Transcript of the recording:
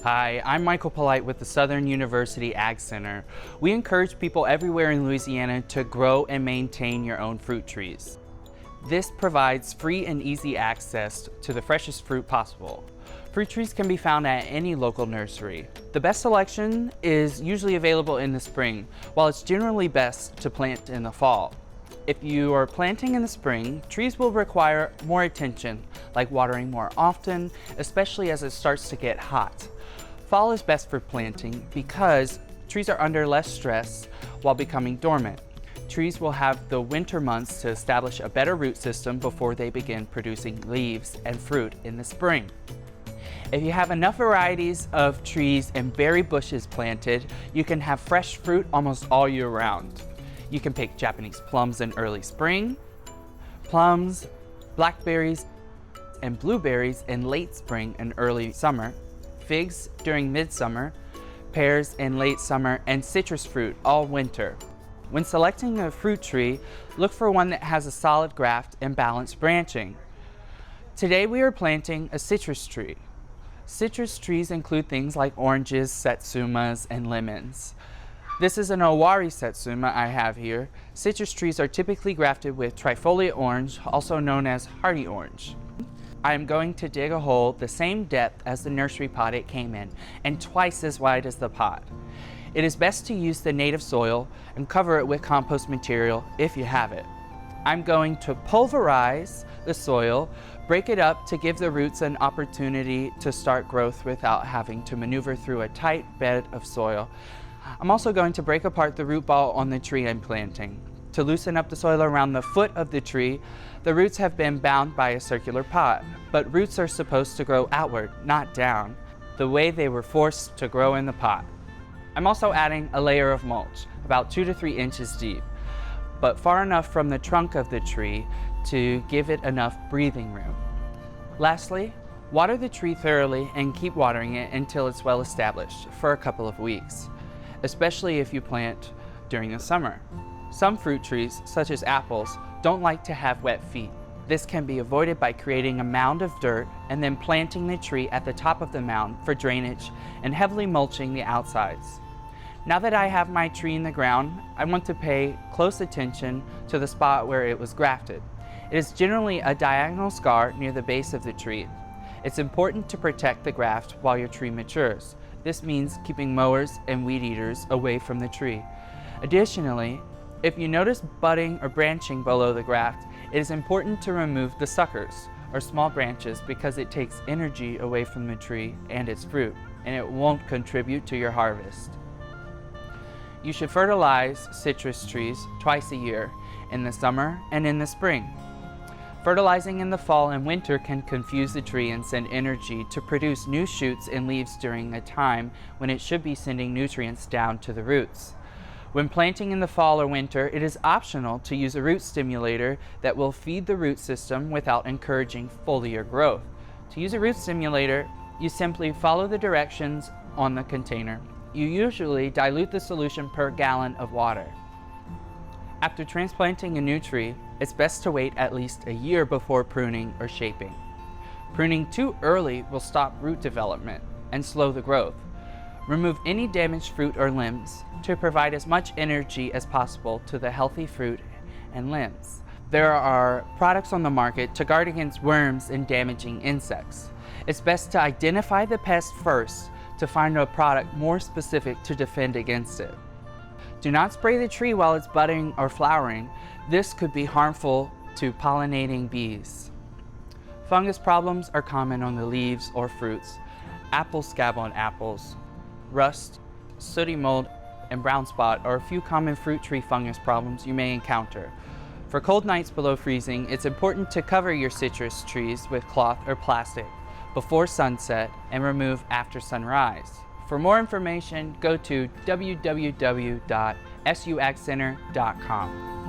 Hi, I'm Michael Polite with the Southern University Ag Center. We encourage people everywhere in Louisiana to grow and maintain your own fruit trees. This provides free and easy access to the freshest fruit possible. Fruit trees can be found at any local nursery. The best selection is usually available in the spring, while it's generally best to plant in the fall. If you are planting in the spring, trees will require more attention, like watering more often, especially as it starts to get hot. Fall is best for planting because trees are under less stress while becoming dormant. Trees will have the winter months to establish a better root system before they begin producing leaves and fruit in the spring. If you have enough varieties of trees and berry bushes planted, you can have fresh fruit almost all year round. You can pick Japanese plums in early spring, plums, blackberries, and blueberries in late spring and early summer, figs during midsummer, pears in late summer, and citrus fruit all winter. When selecting a fruit tree, look for one that has a solid graft and balanced branching. Today we are planting a citrus tree. Citrus trees include things like oranges, satsumas, and lemons. This is an Owari satsuma I have here. Citrus trees are typically grafted with trifoliate orange, also known as hardy orange. I am going to dig a hole the same depth as the nursery pot it came in, and twice as wide as the pot. It is best to use the native soil and cover it with compost material if you have it. I'm going to pulverize the soil, break it up to give the roots an opportunity to start growth without having to maneuver through a tight bed of soil. I'm also going to break apart the root ball on the tree I'm planting. To loosen up the soil around the foot of the tree, the roots have been bound by a circular pot, but roots are supposed to grow outward, not down, the way they were forced to grow in the pot. I'm also adding a layer of mulch, about 2 to 3 inches deep, but far enough from the trunk of the tree to give it enough breathing room. Lastly, water the tree thoroughly and keep watering it until it's well established for a couple of weeks, especially if you plant during the summer. Some fruit trees, such as apples, don't like to have wet feet. This can be avoided by creating a mound of dirt and then planting the tree at the top of the mound for drainage and heavily mulching the outsides. Now that I have my tree in the ground, I want to pay close attention to the spot where it was grafted. It is generally a diagonal scar near the base of the tree. It's important to protect the graft while your tree matures. This means keeping mowers and weed eaters away from the tree. Additionally, if you notice budding or branching below the graft, it is important to remove the suckers or small branches because it takes energy away from the tree and its fruit, and it won't contribute to your harvest. You should fertilize citrus trees twice a year, in the summer and in the spring. Fertilizing in the fall and winter can confuse the tree and send energy to produce new shoots and leaves during a time when it should be sending nutrients down to the roots. When planting in the fall or winter, it is optional to use a root stimulator that will feed the root system without encouraging foliar growth. To use a root stimulator, you simply follow the directions on the container. You usually dilute the solution per gallon of water. After transplanting a new tree, it's best to wait at least a year before pruning or shaping. Pruning too early will stop root development and slow the growth. Remove any damaged fruit or limbs to provide as much energy as possible to the healthy fruit and limbs. There are products on the market to guard against worms and damaging insects. It's best to identify the pest first to find a product more specific to defend against it. Do not spray the tree while it's budding or flowering. This could be harmful to pollinating bees. Fungus problems are common on the leaves or fruits. Apple scab on apples, rust, sooty mold, and brown spot are a few common fruit tree fungus problems you may encounter. For cold nights below freezing, it's important to cover your citrus trees with cloth or plastic before sunset and remove after sunrise. For more information, go to www.suagcenter.com.